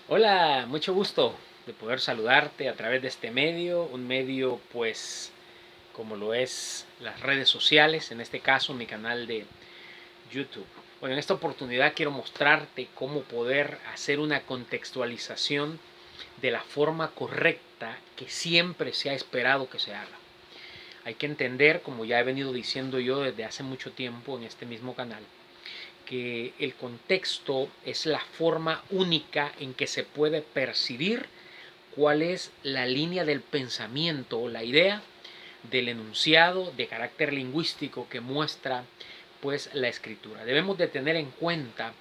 Hola, mucho gusto de poder saludarte a través de este medio, un medio pues como lo es las redes sociales, en este caso mi canal de YouTube. Bueno, en esta oportunidad quiero mostrarte cómo poder hacer una contextualización de la forma correcta que siempre se ha esperado que se haga. Hay que entender, como ya he venido diciendo yo desde hace mucho tiempo en este mismo canal, que el contexto es la forma única en que se puede percibir cuál es la línea del pensamiento o la idea del enunciado de carácter lingüístico que muestra pues la escritura. Debemos de tener en cuenta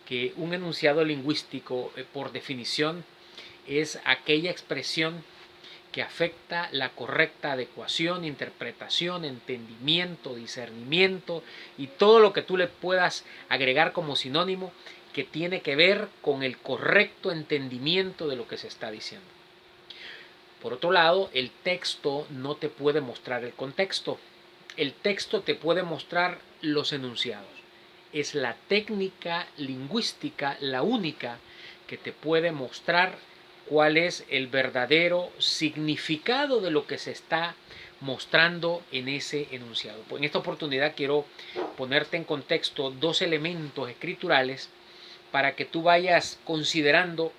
que un enunciado lingüístico por definición es aquella expresión que afecta la correcta adecuación, interpretación, entendimiento, discernimiento y todo lo que tú le puedas agregar como sinónimo que tiene que ver con el correcto entendimiento de lo que se está diciendo. Por otro lado, el texto no te puede mostrar el contexto. El texto te puede mostrar los enunciados. Es la técnica lingüística la única que te puede mostrar cuál es el verdadero significado de lo que se está mostrando en ese enunciado. En esta oportunidad quiero ponerte en contexto dos elementos escriturales para que tú vayas considerando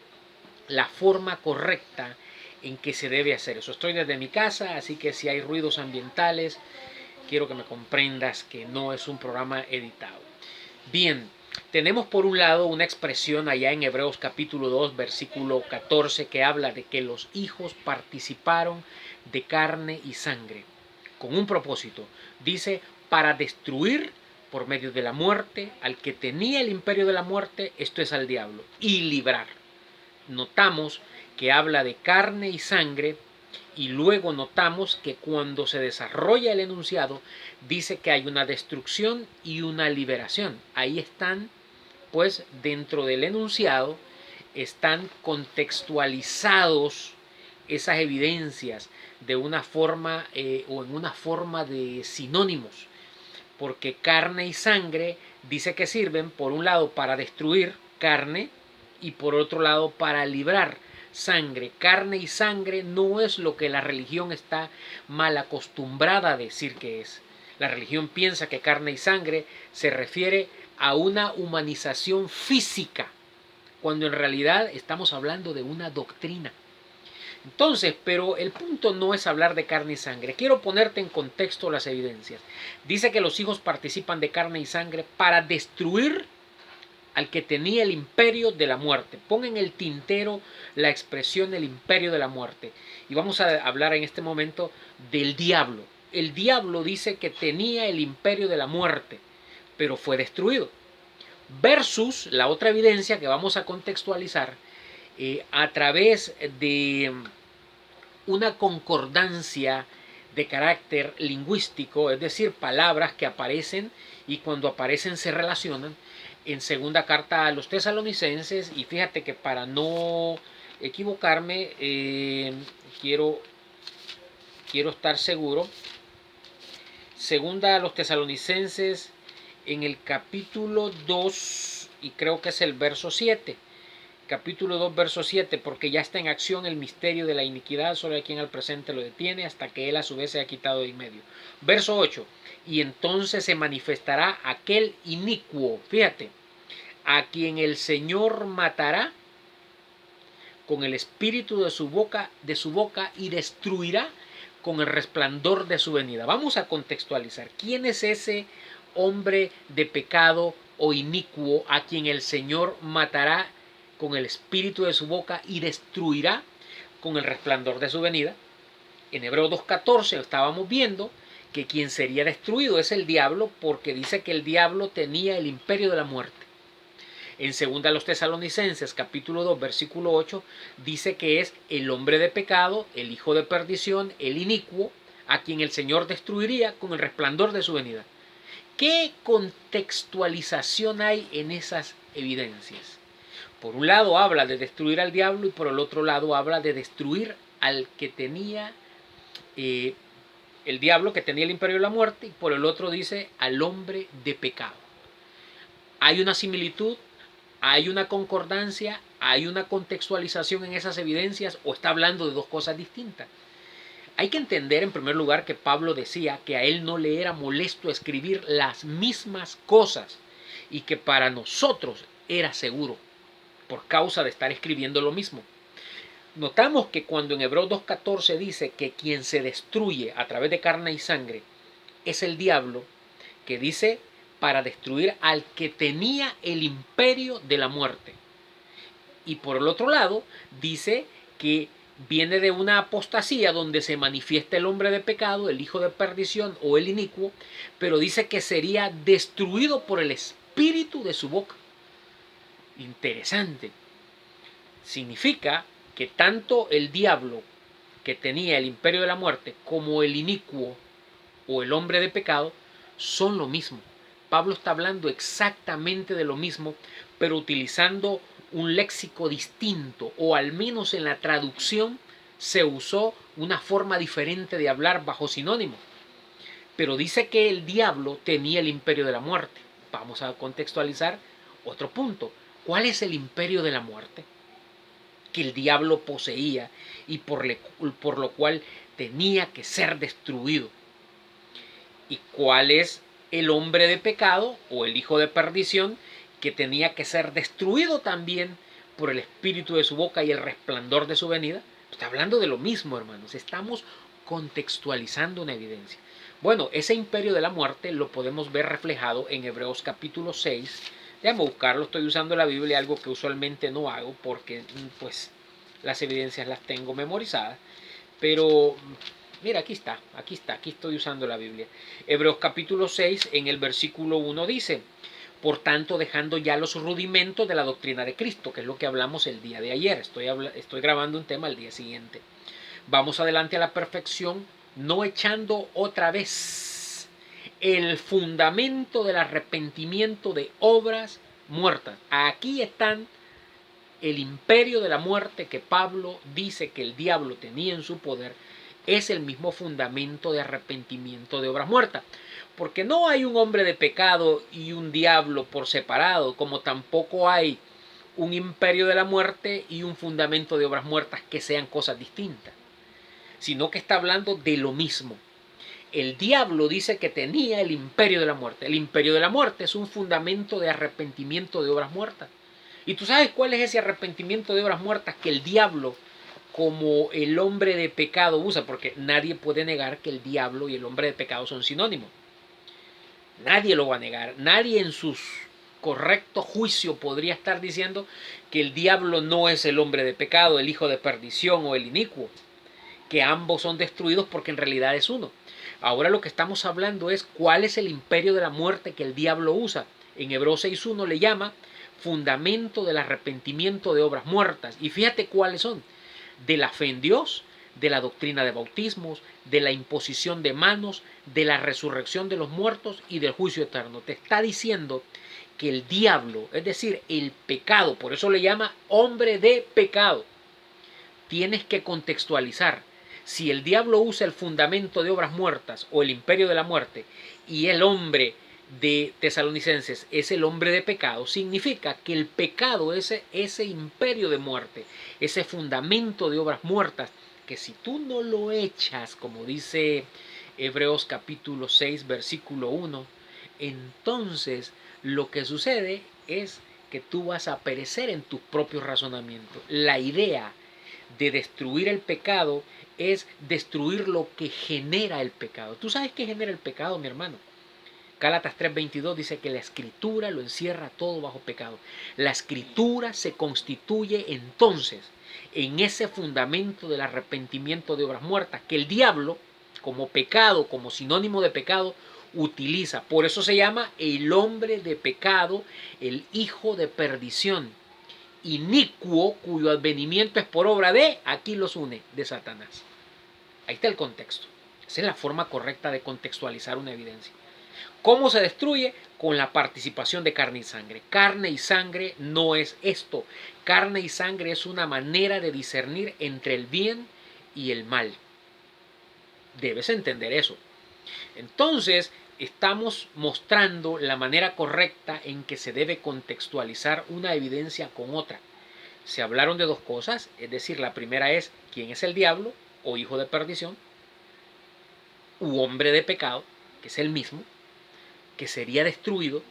la forma correcta en que se debe hacer eso. Estoy desde mi casa, así que si hay ruidos ambientales, quiero que me comprendas que no es un programa editado. Bien, tenemos por un lado una expresión allá en Hebreos capítulo 2, versículo 14, que habla de que los hijos participaron de carne y sangre con un propósito. Dice, para destruir por medio de la muerte al que tenía el imperio de la muerte, esto es al diablo, y librar. Notamos que habla de carne y sangre y luego notamos que cuando se desarrolla el enunciado dice que hay una destrucción y una liberación. Ahí están, pues dentro del enunciado están contextualizados esas evidencias de una forma o en una forma de sinónimos, porque carne y sangre dice que sirven por un lado para destruir carne y por otro lado para librar sangre. Carne y sangre no es lo que la religión está mal acostumbrada a decir que es. La religión piensa que carne y sangre se refiere a una humanización física, cuando en realidad estamos hablando de una doctrina. Entonces, pero el punto no es hablar de carne y sangre. Quiero ponerte en contexto las evidencias. Dice que los hijos participan de carne y sangre para destruir al que tenía el imperio de la muerte. Pon en el tintero la expresión el imperio de la muerte. Y vamos a hablar en este momento del diablo. El diablo dice que tenía el imperio de la muerte, pero fue destruido. Versus la otra evidencia que vamos a contextualizar a través de una concordancia de carácter lingüístico, es decir, palabras que aparecen y cuando aparecen se relacionan en segunda carta a los tesalonicenses. Y fíjate que para no equivocarme, quiero, quiero estar seguro. Segunda a los tesalonicenses en el capítulo 2 y creo que es el verso 7. Capítulo 2, verso 7, porque ya está en acción el misterio de la iniquidad, sobre quien al presente lo detiene, hasta que él a su vez se ha quitado de en medio. Verso 8, y entonces se manifestará aquel inicuo, fíjate, a quien el Señor matará con el espíritu de su boca y destruirá con el resplandor de su venida. Vamos a contextualizar. ¿Quién es ese hombre de pecado o inicuo a quien el Señor matará con el espíritu de su boca y destruirá con el resplandor de su venida? En Hebreos 2.14 estábamos viendo que quien sería destruido es el diablo, porque dice que el diablo tenía el imperio de la muerte. En 2 los Tesalonicenses capítulo 2 versículo 8 dice que es el hombre de pecado, el hijo de perdición, el inicuo, a quien el Señor destruiría con el resplandor de su venida. ¿Qué contextualización hay en esas evidencias? Por un lado habla de destruir al diablo y por el otro lado habla de destruir al que tenía eh, el diablo, que tenía el imperio de la muerte, y por el otro dice al hombre de pecado. Hay una similitud, hay una concordancia, ¿Hay una contextualización en esas evidencias o está hablando de dos cosas distintas? Hay que entender en primer lugar que Pablo decía que a él no le era molesto escribir las mismas cosas y que para nosotros era seguro por causa de estar escribiendo lo mismo. Notamos que cuando en Hebreos 2.14 dice que quien se destruye a través de carne y sangre es el diablo, que dice para destruir al que tenía el imperio de la muerte. Y por el otro lado dice que viene de una apostasía donde se manifiesta el hombre de pecado, el hijo de perdición o el inicuo, pero dice que sería destruido por el espíritu de su boca. Interesante. Significa que tanto el diablo, que tenía el imperio de la muerte, como el inicuo o el hombre de pecado son lo mismo. Pablo está hablando exactamente de lo mismo, pero utilizando un léxico distinto, o al menos en la traducción se usó una forma diferente de hablar bajo sinónimo. Pero dice que el diablo tenía el imperio de la muerte. Vamos a contextualizar otro punto. ¿Cuál es el imperio de la muerte? Que el diablo poseía y por lo cual tenía que ser destruido. ¿Y cuál es el hombre de pecado o el hijo de perdición que tenía que ser destruido también por el espíritu de su boca y el resplandor de su venida? Está hablando de lo mismo, hermanos. Estamos contextualizando una evidencia. Bueno, ese imperio de la muerte lo podemos ver reflejado en Hebreos capítulo 6. Déjame buscarlo, estoy usando la Biblia, algo que usualmente no hago porque pues las evidencias las tengo memorizadas. Pero mira, aquí estoy usando la Biblia. Hebreos capítulo 6, en el versículo 1 dice: por tanto, dejando ya los rudimentos de la doctrina de Cristo, que es lo que hablamos el día de ayer. Estoy grabando un tema el día siguiente. Vamos adelante a la perfección, no echando otra vez el fundamento del arrepentimiento de obras muertas. Aquí están el imperio de la muerte que Pablo dice que el diablo tenía en su poder, es el mismo fundamento de arrepentimiento de obras muertas. Porque no hay un hombre de pecado y un diablo por separado, como tampoco hay un imperio de la muerte y un fundamento de obras muertas que sean cosas distintas, sino que está hablando de lo mismo. El diablo dice que tenía el imperio de la muerte. El imperio de la muerte es un fundamento de arrepentimiento de obras muertas. ¿Y tú sabes cuál es ese arrepentimiento de obras muertas que el diablo, como el hombre de pecado, usa? Porque nadie puede negar que el diablo y el hombre de pecado son sinónimos. Nadie lo va a negar. Nadie en su correcto juicio podría estar diciendo que el diablo no es el hombre de pecado, el hijo de perdición o el inicuo, que ambos son destruidos porque en realidad es uno. Ahora lo que estamos hablando es cuál es el imperio de la muerte que el diablo usa. En Hebreos 6.1 le llama fundamento del arrepentimiento de obras muertas. Y fíjate cuáles son: de la fe en Dios, de la doctrina de bautismos, de la imposición de manos, de la resurrección de los muertos y del juicio eterno. Te está diciendo que el diablo, es decir, el pecado, por eso le llama hombre de pecado. Tienes que contextualizar. Si el diablo usa el fundamento de obras muertas o el imperio de la muerte y el hombre de Tesalonicenses es el hombre de pecado, significa que el pecado, ese imperio de muerte, ese fundamento de obras muertas, que si tú no lo echas, como dice Hebreos capítulo 6, versículo 1, entonces lo que sucede es que tú vas a perecer en tus propios razonamientos. La idea de destruir el pecado es destruir lo que genera el pecado. ¿Tú sabes qué genera el pecado, mi hermano? Gálatas 3:22 dice que la escritura lo encierra todo bajo pecado. La escritura se constituye entonces en ese fundamento del arrepentimiento de obras muertas que el diablo, como pecado, como sinónimo de pecado, utiliza. Por eso se llama el hombre de pecado, el hijo de perdición, inicuo, cuyo advenimiento es por obra de, aquí los une, de Satanás. Ahí está el contexto. Esa es la forma correcta de contextualizar una evidencia. ¿Cómo se destruye? Con la participación de carne y sangre. Carne y sangre no es esto. Carne y sangre es una manera de discernir entre el bien y el mal. Debes entender eso. Entonces, estamos mostrando la manera correcta en que se debe contextualizar una evidencia con otra. se hablaron de dos cosas, es decir, la primera es quién es el diablo o hijo de perdición u hombre de pecado, que es el mismo, que sería destruido,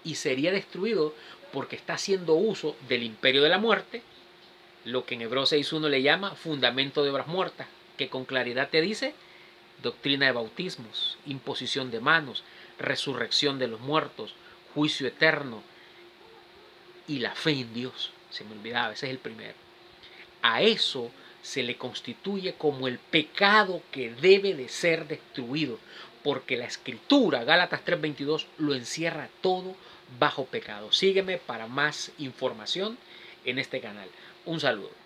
y sería destruido porque está haciendo uso del imperio de la muerte, lo que en Hebreos 6.1 le llama fundamento de obras muertas, que con claridad te dice doctrina de bautismos, imposición de manos, resurrección de los muertos, juicio eterno y la fe en Dios. Se me olvidaba, ese es el primero. A eso se le constituye como el pecado que debe de ser destruido, porque la Escritura, Gálatas 3:22, lo encierra todo bajo pecado. Sígueme para más información en este canal. Un saludo.